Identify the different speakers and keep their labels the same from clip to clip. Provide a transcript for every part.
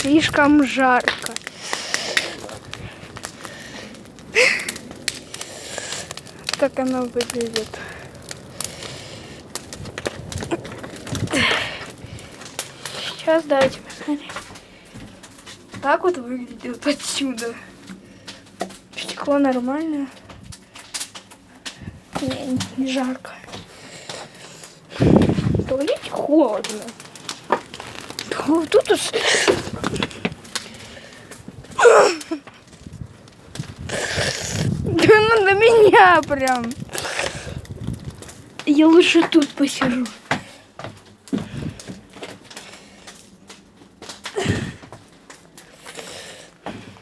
Speaker 1: Слишком жарко. Так оно выглядит. Сейчас давайте посмотрим. Так вот выглядит отсюда. Стекло нормальное. Не жарко. В туалете холодно. Тут уж... Да ну на меня прям. Я лучше тут посижу.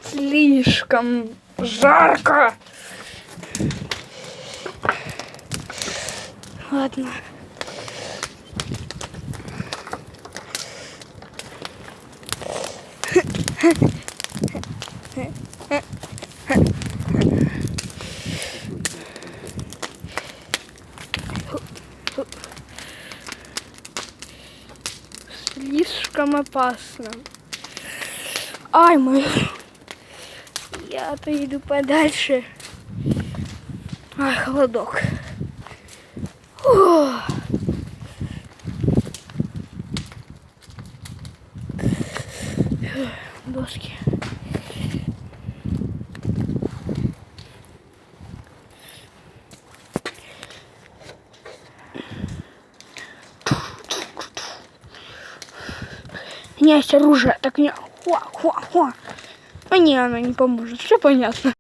Speaker 1: Слишком жарко. Ладно. Слишком опасно. Ай, мой. Я поеду подальше. Ай, холодок. О. Доски. У меня есть оружие, так не... Хуа. А не, она не поможет, все понятно.